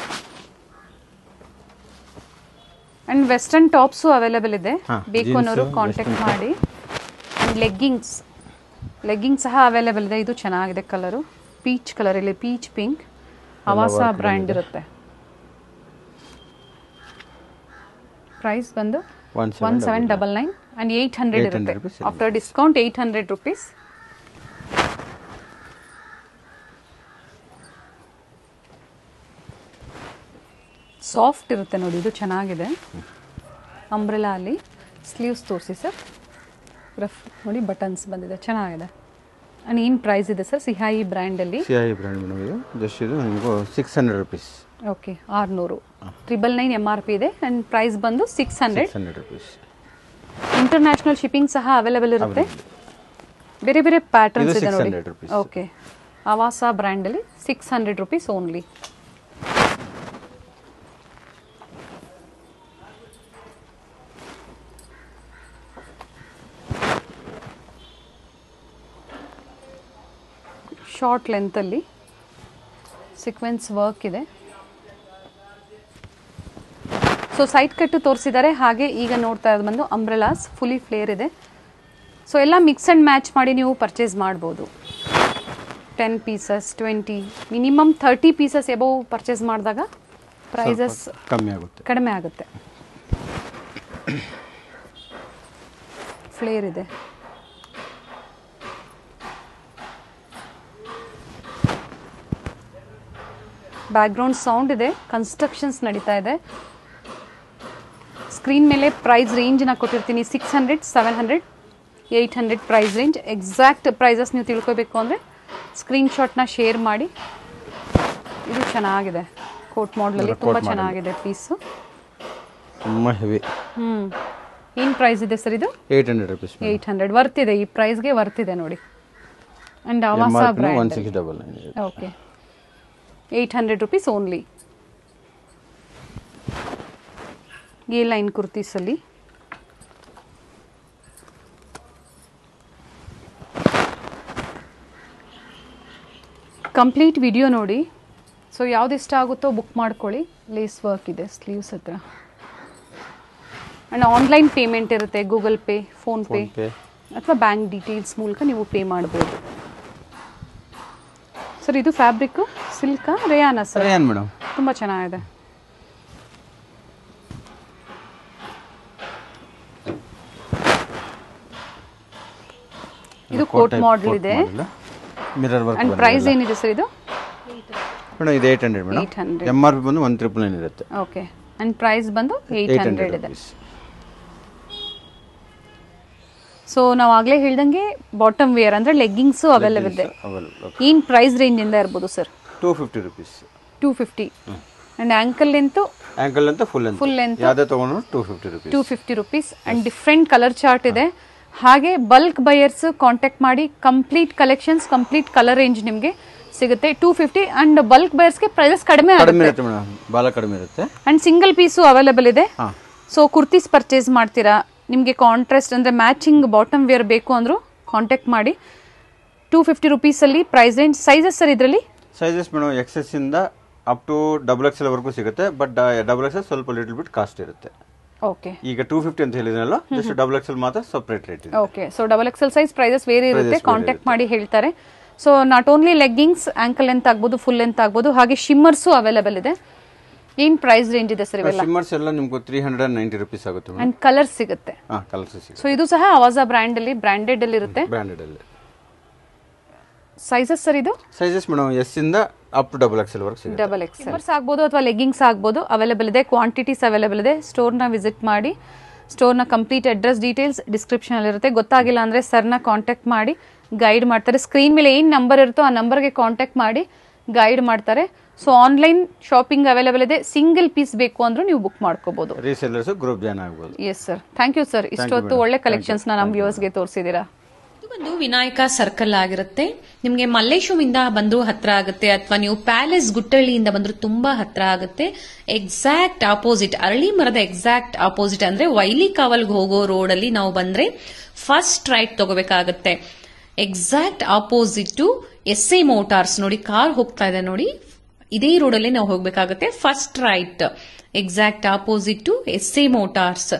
And western tops available ಇದೆ, ಬೇಕು ಅನ್ನೋರು ಕಾಂಟ್ಯಾಕ್ಟ್ ಮಾಡಿ. ಆ್ಯಂಡ್ ಲೆಗ್ಗಿಂಗ್ಸ್ ಸಹ ಅವೈಲೇಬಲ್ ಇದೆ. ಇದು ಚೆನ್ನಾಗಿದೆ ಕಲರು, ಪೀಚ್ ಕಲರ್, ಇಲ್ಲಿ ಪೀಚ್ ಪಿಂಕ್. ಅವಾಸ ಬ್ರ್ಯಾಂಡ್ ಇರುತ್ತೆ. ಪ್ರೈಸ್ ಬಂದು 1799 ಆ್ಯಂಡ್ 800 ಇರುತ್ತೆ. After discount 800 rupees. ಸಾಫ್ಟ್ ಇರುತ್ತೆ ನೋಡಿ, ಇದು ಚೆನ್ನಾಗಿದೆ. ಅಂಬ್ರೆಲಾ ಅಲ್ಲಿ ಸ್ಲೀವ್ಸ್ ತೋರಿಸಿ ಸರ್. ರಫ್ ನೋಡಿ, ಬಟನ್ಸ್ ಬಂದಿದೆ, ಚೆನ್ನಾಗಿದೆ. ಆ್ಯಂಡ್ ಏನು ಪ್ರೈಸ್ ಇದೆ ಸರ್ ಸಿಹಾಯಿ ಬ್ರ್ಯಾಂಡಲ್ಲಿ? ಸಿಹಾಯಿ ಬ್ರ್ಯಾಂಡ್ ಮೇಡಮ್ ಇದು ಜಸ್ಟ್ ಇದು ನಿಮಗೂ 600 ರುಪೀಸ್. ಓಕೆ, 600. 999 MRP ಇದೆ ಆ್ಯಂಡ್ ಪ್ರೈಸ್ ಬಂದು 600 ರುಪೀಸ್. ಇಂಟರ್ನ್ಯಾಷನಲ್ ಶಿಪ್ಪಿಂಗ್ ಸಹ ಅವೈಲೇಬಲ್ ಇರುತ್ತೆ. ಬೇರೆ ಬೇರೆ ಪ್ಯಾಟರ್ನ್ಸ್ ಇದೆ ನೋಡಿ. ಓಕೆ, ಅವಾಸ ಬ್ರ್ಯಾಂಡಲ್ಲಿ 600 ರುಪೀಸ್ ಓನ್ಲಿ. ಶಾರ್ಟ್ ಲೆಂತಲ್ಲಿ ಸೀಕ್ವೆನ್ಸ್ ವರ್ಕ್ ಇದೆ. ಸೊ ಸೈಡ್ ಕಟ್ಟು ತೋರಿಸಿದ್ದಾರೆ. ಹಾಗೆ ಈಗ ನೋಡ್ತಾ ಇರೋದು ಬಂದು ಅಂಬ್ರೆಲಾಸ್, ಫುಲಿ ಫ್ಲೇರ್ ಇದೆ. ಸೊ ಎಲ್ಲ ಮಿಕ್ಸ್ ಆ್ಯಂಡ್ ಮ್ಯಾಚ್ ಮಾಡಿ ನೀವು ಪರ್ಚೇಸ್ ಮಾಡ್ಬೋದು. 10 pieces, 20, minimum 30 pieces above purchase ಮಾಡಿದಾಗ ಪ್ರೈಸಸ್ ಕಡಿಮೆ ಆಗುತ್ತೆ. ಫ್ಲೇರ್ ಇದೆ. ಬ್ಯಾಕ್ಗ್ರೌಂಡ್ ಸೌಂಡ್ ಇದೆ, ಕನ್ಸ್ಟ್ರಕ್ಷನ್ಸ್ ನಡೀತಾ ಇದೆ. ಸ್ಕ್ರೀನ್ ಮೇಲೆ ಪ್ರೈಸ್ ರೇಂಜ್ನ ಕೊಟ್ಟಿರ್ತೀನಿ. 600, 700, 800 ಪ್ರೈಸ್ ರೇಂಜ್. ಎಕ್ಸಾಕ್ಟ್ ಪ್ರೈಸಸ್ ನೀವು ತಿಳ್ಕೊಬೇಕು ಅಂದರೆ ಸ್ಕ್ರೀನ್ಶಾಟ್ನ ಶೇರ್ ಮಾಡಿ. ಇದು ಚೆನ್ನಾಗಿದೆ, ಕೋಟ್ ಮಾಡಲಲ್ಲಿ ತುಂಬ ಚೆನ್ನಾಗಿದೆ ಪೀಸು. ತುಂಬ ಹೆವಿ. ಏನು ಪ್ರೈಸ್ ಇದೆ ಸರ್ ಇದು? 800 ರುಪೀಸ್. 800 ವರ್ತಿದೆ, ಈ ಪ್ರೈಸ್ಗೆ ವರ್ತಿದೆ ನೋಡಿ. And Avaasa brand. 1699. Okay, 800 rupees only. A line ಕುರ್ತೀಸಲ್ಲಿ ಕಂಪ್ಲೀಟ್ ವಿಡಿಯೋ ನೋಡಿ. ಸೊ ಯಾವ್ದು ಇಷ್ಟ ಆಗುತ್ತೋ ಬುಕ್ ಮಾಡ್ಕೊಳ್ಳಿ. ಲೇಸ್ ವರ್ಕ್ ಇದೆ ಸ್ಲೀವ್ಸ್ ಹತ್ರ. ಆ್ಯಂಡ್ ಆನ್ಲೈನ್ ಪೇಮೆಂಟ್ ಇರುತ್ತೆ, ಗೂಗಲ್ ಪೇ, ಫೋನ್ಪೇ ಅಥವಾ ಬ್ಯಾಂಕ್ ಡೀಟೇಲ್ಸ್ ಮೂಲಕ ನೀವು ಪೇ ಮಾಡ್ಬೋದು. ಸರ್ ಇದು ಫ್ಯಾಬ್ರಿಕ್ ಸಿಲ್ಕಾ ರೇಯಾನ ಸರ್? Rayon madam. ತುಂಬ ಚೆನ್ನಾಗಿದೆ. ಇದು ಕೋಟ್ ಮಾಡೆಲ್ ಇದೆ. Mirror work. ಅಂಡ್ ಪ್ರೈಸ್ ಏನಿದೆ ಸರ್ ಇದು? ಮೇಡಮ್ ಇದು 800 ಮೇಡಮ್. 800. MRP ಬಂದು 1999 ಇರುತ್ತೆ. ಓಕೆ, ಅಂಡ್ ಪ್ರೈಸ್ ಬಂದು 800 ಇದೆ. ಸೊ ನಾವು ಆಗಲೇ ಹೇಳ್ದಂಗೆ ಬಾಟಮ್ ವೇರ್ ಅಂದರೆ ಲೆಗ್ಗಿಂಗ್ಸು ಅವೈಲೇಬಲ್ ಇದೆ. ಏನು ಪ್ರೈಸ್ ರೇಂಜಿಂದ ಇರ್ಬೋದು sir? 250 rupees. 250. And ankle length full length ಯಾವುದೇ ತೊಗೊಂಡ್ರು 250 rupees. 250 rupees. And different colour chart ಇದೆ. ಹಾಗೆ ಬಲ್ಕ್ ಬಯರ್ಸ್ ಕಾಂಟ್ಯಾಕ್ಟ್ ಮಾಡಿ. Complete collections, complete colour range ನಿಮಗೆ ಸಿಗುತ್ತೆ. 250. ಆ್ಯಂಡ್ ಬಲ್ಕ್ ಬಯರ್ಸ್ಗೆ ಪ್ರೈಸಸ್ ಕಡಿಮೆ ಇರುತ್ತೆ ಮೇಡಮ್, ಭಾಳ ಕಡಿಮೆ ಇರುತ್ತೆ. ಆ್ಯಂಡ್ ಸಿಂಗಲ್ ಪೀಸು ಅವೈಲೇಬಲ್ ಇದೆ. ಸೊ ಕುರ್ತೀಸ್ ಪರ್ಚೇಸ್ ಮಾಡ್ತೀರಾ, ನಿಮಗೆ ಕಾಂಟ್ರಾಸ್ಟ್ ಅಂದರೆ ಮ್ಯಾಚಿಂಗ್ ಬಾಟಮ್ ವೇರ್ ಬೇಕು ಅಂದರೂ ಕಾಂಟ್ಯಾಕ್ಟ್ ಮಾಡಿ. 250 ರುಪೀಸಲ್ಲಿ ಪ್ರೈಸ್ ರೇಂಜ್. ಸೈಜಸ್ ಸರ್ ಇದರಲ್ಲಿ? ಸೈಜಸ್ ಮೇಡಮ್ XS ಇಂದ ಅಪ್ ಟು XXL ವರೆಗೂ ಸಿಗುತ್ತೆ. ಬಟ್ XXL ಸ್ವಲ್ಪ ಲಿಟಲ್ ಬಿಟ್ ಕಾಸ್ಟ್ ಇರುತ್ತೆ. ಓಕೆ, ಈಗ 250 ಅಂತ ಹೇಳಿದ್ನಲ್ಲ, ಜಸ್ಟ್ XXL ಮಾತ್ರ ಸಪ್ರೇಟ್ ರೇಟ್ ಇದೆ. Okay, so XXL size prices ಬೇರೆ ಇರುತ್ತೆ, ಕಾಂಟ್ಯಾಕ್ಟ್ ಮಾಡಿ ಹೇಳ್ತಾರೆ. So not only leggings, ankle length ಆಗ್ಬೋದು, ಫುಲ್ ಲೆಂತ್ ಆಗ್ಬೋದು, ಹಾಗೆ ಶಿಮ್ಮರ್ಸು ಅವೈಲೇಬಲ್ ಇದೆ. ಏನು ಪ್ರೈಸ್ ರೇಂಜ್ ಇದೆ ಸರ್ ಇವೆಲ್ಲ? ಶಿಮ್ಮರ್ಸ್ ಎಲ್ಲ ನಿಮಗೆ 390 ರುಪೀಸ್ ಆಗುತ್ತೆ. ಅಂಡ್ ಕಲರ್ ಸಿಗುತ್ತೆ. ಕಲರ್ಸ್ ಸಿಗುತ್ತೆ. ಸೊ ಇದು ಸಹ ಅವಾಜ ಬ್ರ್ಯಾಂಡ್ ಅಲ್ಲಿ, ಬ್ರಾಂಡೆಡ್ ಅಲ್ಲಿ ಇರುತ್ತೆ. ಬ್ರಾಂಡೆಡ್ ಅಲ್ಲಿ. ಸೈಜಸ್ ಸರ್ ಇದು? ಸೈಜಸ್ ಮೇಡಮ್ ಎಸ್ ಇಂದ ಅಪ್ ಟು XXL ವರೆಗೆ ಸಿಗುತ್ತೆ. XXL ಆಗ್ಬೋದು ಅಥವಾ ಲೆಗ್ಗಿಂಗ್ಸ್ ಆಗ್ಬೋದು, ಅವೈಲೇಬಲ್ ಇದೆ. ಕ್ವಾಂಟಿಟೀಸ್ ಅವೈಲೇಬಲ್ ಇದೆ. ಸ್ಟೋರ್ನ ವಿಸಿಟ್ ಮಾಡಿ. ಸ್ಟೋರ್ನ ಕಂಪ್ಲೀಟ್ ಅಡ್ರೆಸ್ ಡೀಟೇಲ್ಸ್ ಡಿಸ್ಕ್ರಿಪ್ಷನ್ ಅಲ್ಲಿ ಇರುತ್ತೆ. ಗೊತ್ತಾಗಿಲ್ಲ ಅಂದ್ರೆ ಸರ್ನ ಕಾಂಟ್ಯಾಕ್ಟ್ ಮಾಡಿ ಗೈಡ್ ಮಾಡ್ತಾರೆ. ಸ್ಕ್ರೀನ್ ಮೇಲೆ ಏನು ನಂಬರ್ ಇರುತ್ತೋ ಆ ನಂಬರ್ಗೆ ಕಾಂಟ್ಯಾಕ್ಟ್ ಮಾಡಿ ಗೈಡ್ ಮಾಡ್ತಾರೆ. ಸೊ ಆನ್ಲೈನ್ ಶಾಪಿಂಗ್ ಅವೈಲೇಬಲ್ ಇದೆ. ಸಿಂಗಲ್ ಪೀಸ್ ಬೇಕು ಅಂದ್ರೂ ನೀವು ಬುಕ್ ಮಾಡ್ಕೋಬಹುದು. ರೀಸೆಲ್ಲರ್ಸ್ ಗ್ರೂಪ್ ಜಾಯ್ನ್ ಆಗಬಹುದು. Yes sir, thank you sir. ಇಷ್ಟೊತ್ತು ಒಳ್ಳೆ ಕಲೆಕ್ಷನ್ಸ್ ನಮ್ಮ ವ್ಯೂವರ್ಸ್ಗೆ ತೋರಿಸಿದ್ದೀರಾ. ಒಂದು ವಿನಾಯಕ ಸರ್ಕಲ್ ಆಗಿರುತ್ತೆ. ನಿಮ್ಗೆ ಮಲ್ಲೇಶ್ವರದಿಂದ ಬಂದ್ರು ಹತ್ರ ಆಗುತ್ತೆ, ಅಥವಾ ನೀವು ಪ್ಯಾಲೇಸ್ ಗುಟ್ಟಳ್ಳಿಯಿಂದ ಬಂದ್ರು ತುಂಬಾ ಹತ್ರ ಆಗುತ್ತೆ. ಎಕ್ಸಾಕ್ಟ್ ಆಪೋಸಿಟ್, ಅರಳಿ ಮರದ ಎಕ್ಸಾಕ್ಟ್ ಆಪೋಸಿಟ್ ಅಂದ್ರೆ ವೈಲಿ ಕಾವಲ್ಗೆ ಹೋಗೋ ರೋಡ್ ಅಲ್ಲಿ ನಾವು ಬಂದ್ರೆ ಫಸ್ಟ್ ರೈಟ್ ತಗೋಬೇಕಾಗತ್ತೆ. Exact opposite to SA motors ನೋಡಿ, ಕಾರ್ ಹೋಗ್ತಾ ಇದೆ ನೋಡಿ, ಇದೇ ರೋಡಲ್ಲಿ ನಾವು ಹೋಗ್ಬೇಕಾಗತ್ತೆ. First right, exact opposite to SA motors.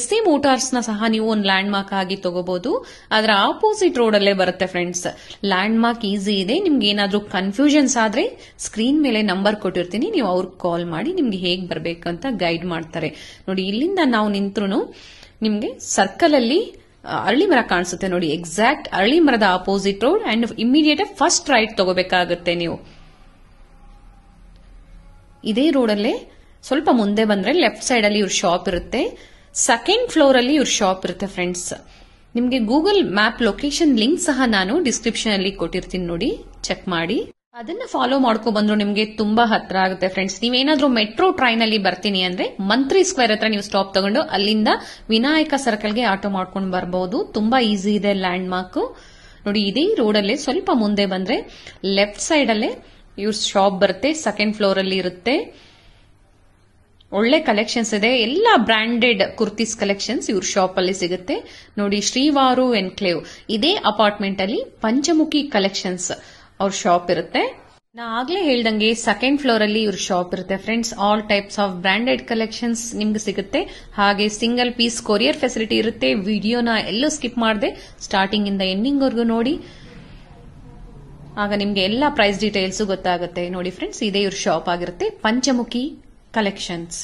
SA motors ನ ಸಹ ನೀವು ಒಂದು ಲ್ಯಾಂಡ್ ಮಾರ್ಕ್ ಆಗಿ ತಗೋಬಹುದು. ಅದರ ಆಪೋಸಿಟ್ ರೋಡ್ ಅಲ್ಲೇ ಬರುತ್ತೆ ಫ್ರೆಂಡ್ಸ್. ಲ್ಯಾಂಡ್ ಮಾರ್ಕ್ ಈಸಿ ಇದೆ. ನಿಮ್ಗೆ ಏನಾದ್ರೂ ಕನ್ಫ್ಯೂಷನ್ಸ್ ಆದ್ರೆ ಸ್ಕ್ರೀನ್ ಮೇಲೆ ನಂಬರ್ ಕೊಟ್ಟಿರ್ತೀನಿ, ನೀವು ಅವ್ರಿಗೆ ಕಾಲ್ ಮಾಡಿ ನಿಮ್ಗೆ ಹೇಗ್ ಬರ್ಬೇಕಂತ ಗೈಡ್ ಮಾಡ್ತಾರೆ. ನೋಡಿ, ಇಲ್ಲಿಂದ ನಾವು ನಿಂತ್ರು ನಿಮ್ಗೆ ಸರ್ಕಲ್ ಅಲ್ಲಿ ಅರಳಿ ಮರ ಕಾಣಿಸುತ್ತೆ ನೋಡಿ. ಎಕ್ಸಾಕ್ಟ್ ಅರಳಿ ಮರದ opposite road and immediate first right ತಗೋಬೇಕಾಗುತ್ತೆ ನೀವು. ಇದೇ ರೋಡಲ್ಲೇ ಸ್ವಲ್ಪ ಮುಂದೆ ಬಂದ್ರೆ ಲೆಫ್ಟ್ ಸೈಡ್ ಅಲ್ಲಿ ಇವ್ರ ಶಾಪ್ ಇರುತ್ತೆ. ಸೆಕೆಂಡ್ ಫ್ಲೋರ್ ಅಲ್ಲಿ ಇವ್ರ ಶಾಪ್ ಇರುತ್ತೆ ಫ್ರೆಂಡ್ಸ್. ನಿಮ್ಗೆ ಗೂಗಲ್ ಮ್ಯಾಪ್ ಲೊಕೇಶನ್ ಲಿಂಕ್ ಸಹ ನಾನು ಡಿಸ್ಕ್ರಿಪ್ಷನ್ ಅಲ್ಲಿ ಕೊಟ್ಟಿರ್ತೀನಿ, ನೋಡಿ ಚೆಕ್ ಮಾಡಿ. ಅದನ್ನ ಫಾಲೋ ಮಾಡ್ಕೊ ಬಂದ್ರು ನಿಮ್ಗೆ ತುಂಬಾ ಹತ್ರ ಆಗುತ್ತೆ ಫ್ರೆಂಡ್ಸ್. ನೀವೇನಾದ್ರೂ ಮೆಟ್ರೋ ಟ್ರೈನ್ ಅಲ್ಲಿ ಬರ್ತೀನಿ ಅಂದ್ರೆ ಮಂತ್ರಿ ಸ್ಕ್ವೇರ್ ಹತ್ರ ನೀವು ಸ್ಟಾಪ್ ತಗೊಂಡು ಅಲ್ಲಿಂದ ವಿನಾಯಕ ಸರ್ಕಲ್ಗೆ ಆಟೋ ಮಾಡ್ಕೊಂಡು ಬರಬಹುದು. ತುಂಬಾ ಈಸಿ ಇದೆ ಲ್ಯಾಂಡ್ ಮಾರ್ಕ್ ನೋಡಿ. ಇದೇ ರೋಡ್ ಅಲ್ಲೇ ಸ್ವಲ್ಪ ಮುಂದೆ ಬಂದ್ರೆ ಲೆಫ್ಟ್ ಸೈಡ್ ಅಲ್ಲೇ ಇವ್ರ ಶಾಪ್ ಬರುತ್ತೆ. ಸೆಕೆಂಡ್ ಫ್ಲೋರ್ ಅಲ್ಲಿ ಇರುತ್ತೆ. ಒಳ್ಳೆ ಕಲೆಕ್ಷನ್ಸ್ ಇದೆ. ಎಲ್ಲ ಬ್ರಾಂಡೆಡ್ ಕುರ್ತೀಸ್ ಕಲೆಕ್ಷನ್ಸ್ ಇವ್ರ ಶಾಪ್ ಅಲ್ಲಿ ಸಿಗುತ್ತೆ ನೋಡಿ. ಶ್ರೀವಾರು ಎನ್ಕ್ಲೇವ್ ಇದೇ ಅಪಾರ್ಟ್ಮೆಂಟ್ ಅಲ್ಲಿ ಪಂಚಮುಖಿ ಕಲೆಕ್ಷನ್ಸ್ ಅವ್ರ ಶಾಪ್ ಇರುತ್ತೆ. ನಾ ಆಗ್ಲೇ ಹೇಳ್ದಂಗೆ ಸೆಕೆಂಡ್ ಫ್ಲೋರ್ ಅಲ್ಲಿ ಇವ್ರ ಶಾಪ್ ಇರುತ್ತೆ friends. All types of branded collections ನಿಮ್ಗೆ ಸಿಗುತ್ತೆ. ಹಾಗೆ ಸಿಂಗಲ್ ಪೀಸ್ ಕೊರಿಯರ್ ಫೆಸಿಲಿಟಿ ಇರುತ್ತೆ. ವಿಡಿಯೋನ ಎಲ್ಲೂ ಸ್ಕಿಪ್ ಮಾಡದೆ ಸ್ಟಾರ್ಟಿಂಗ್ ಇಂದ ಎಂಡಿಂಗ್ ವರ್ಗೂ ನೋಡಿ, ಆಗ ನಿಮ್ಗೆ ಎಲ್ಲ ಪ್ರೈಸ್ ಡೀಟೇಲ್ಸ್ ಗೊತ್ತಾಗುತ್ತೆ ನೋಡಿ ಫ್ರೆಂಡ್ಸ್. ಇದೇ ಇವ್ರ ಶಾಪ್ ಆಗಿರುತ್ತೆ, ಪಂಚಮುಖಿ ಕಲೆಕ್ಷನ್ಸ್.